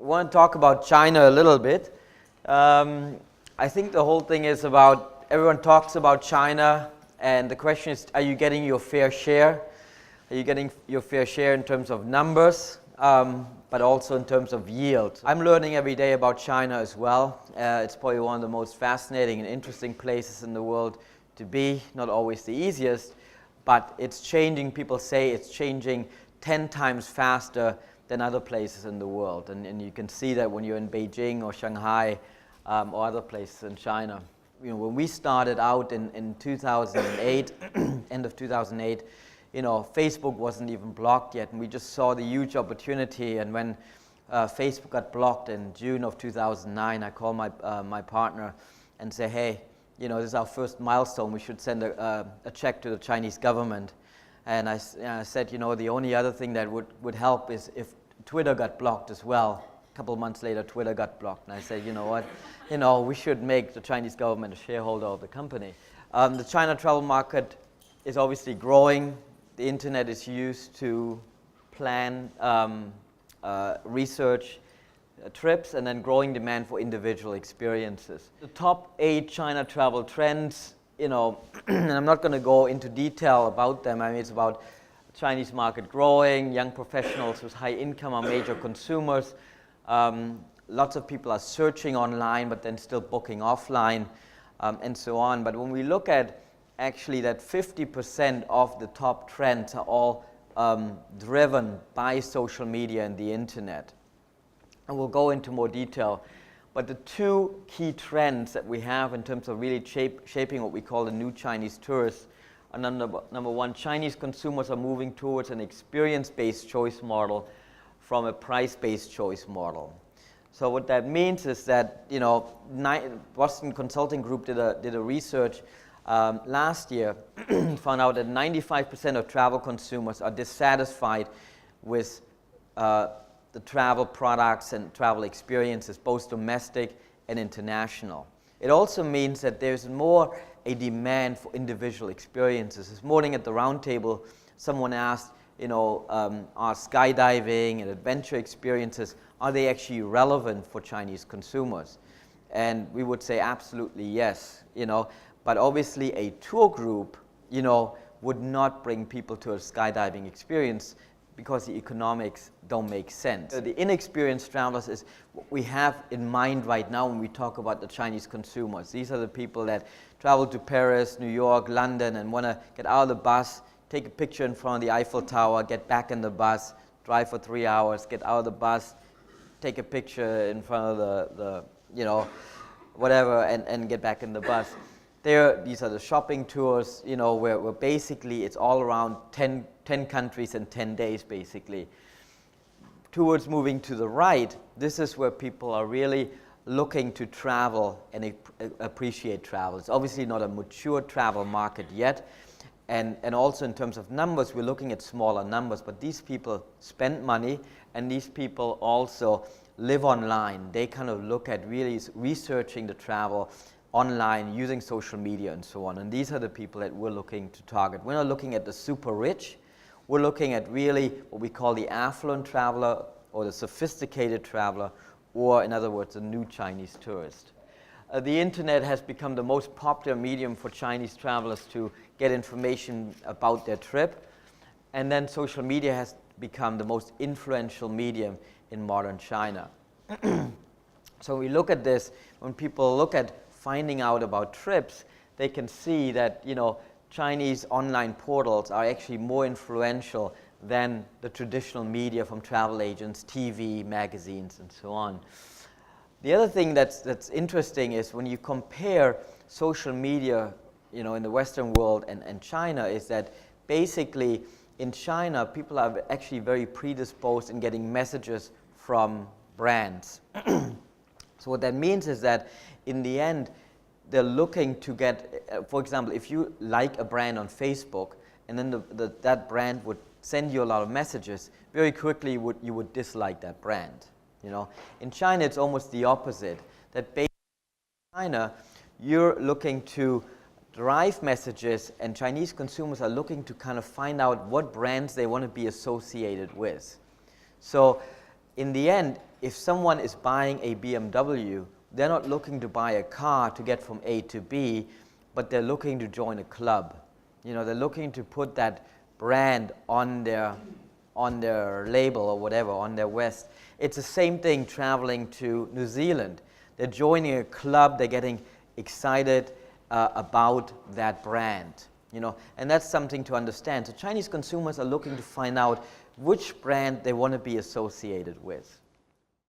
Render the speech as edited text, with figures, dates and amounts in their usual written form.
want to talk about China a little bit. I think the whole thing is about, everyone talks about China, and the question is, are you getting your fair share? Are you getting your fair share in terms of numbers, but also in terms of yield? I'm learning every day about China as well. It's probably one of the most fascinating and interesting places in the world to be, not always the easiest, but it's changing. People say it's changing 10 times faster than other places in the world. And you can see that when you're in Beijing or Shanghai or other places in China. You know, when we started out in 2008, end of 2008, you know, Facebook wasn't even blocked yet, and we just saw the huge opportunity. And when Facebook got blocked in June of 2009, I called my partner and said, hey, you know, this is our first milestone. We should send a check to the Chinese government. And I said, you know, the only other thing that would help is if Twitter got blocked as well. A couple of months later, Twitter got blocked. And I said, you know what, you know, we should make the Chinese government a shareholder of the company. The China travel market is obviously growing. The internet is used to plan, research trips, and then growing demand for individual experiences. The top 8 China travel trends, you know, and I'm not going to go into detail about them. I mean, it's about Chinese market growing, young professionals with high income are major consumers. Lots of people are searching online, but then still booking offline, and so on. But when we look at actually that 50% of the top trends are all driven by social media and the internet. And we'll go into more detail. But the 2 key trends that we have in terms of really shaping what we call the new Chinese tourist are number one, Chinese consumers are moving towards an experience-based choice model from a price-based choice model. So what that means is that, you know, Boston Consulting Group did a research last year, found out that 95% of travel consumers are dissatisfied with the travel products and travel experiences, both domestic and international. It also means that there's more a demand for individual experiences. This morning at the roundtable, someone asked, you know, are skydiving and adventure experiences, are they actually relevant for Chinese consumers? And we would say absolutely yes, you know, but obviously a tour group, you know, would not bring people to a skydiving experience because the economics don't make sense. The inexperienced travelers is what we have in mind right now when we talk about the Chinese consumers. These are the people that travel to Paris, New York, London, and want to get out of the bus, take a picture in front of the Eiffel Tower, get back in the bus, drive for 3 hours, get out of the bus, take a picture in front of the you know, whatever, and get back in the bus. These are the shopping tours, you know, where basically it's all around 10 countries in 10 days, basically. Towards moving to the right, this is where people are really looking to travel and appreciate travel. It's obviously not a mature travel market yet, and also in terms of numbers, we're looking at smaller numbers, but these people spend money, and these people also live online. They kind of look at really researching the travel online, using social media and so on. And these are the people that we're looking to target. We're not looking at the super rich. We're looking at really what we call the affluent traveler or the sophisticated traveler, or in other words, the new Chinese tourist. The internet has become the most popular medium for Chinese travelers to get information about their trip. And then social media has become the most influential medium in modern China. So we look at this, when people look at finding out about trips, they can see that, you know, Chinese online portals are actually more influential than the traditional media from travel agents, TV, magazines, and so on. The other thing that's interesting is when you compare social media, you know, in the Western world and China, is that basically in China, people are actually very predisposed in getting messages from brands. So what that means is that in the end, they're looking to get, for example, if you like a brand on Facebook, and then that brand would send you a lot of messages, very quickly you would dislike that brand. You know, in China, it's almost the opposite. That basically in China, you're looking to drive messages, and Chinese consumers are looking to kind of find out what brands they want to be associated with. So in the end, if someone is buying a BMW, they're not looking to buy a car to get from A to B, but they're looking to join a club. You know, they're looking to put that brand on their label or whatever, on their vest. It's the same thing traveling to New Zealand. They're joining a club, they're getting excited about that brand, you know, and that's something to understand. So Chinese consumers are looking to find out which brand they want to be associated with.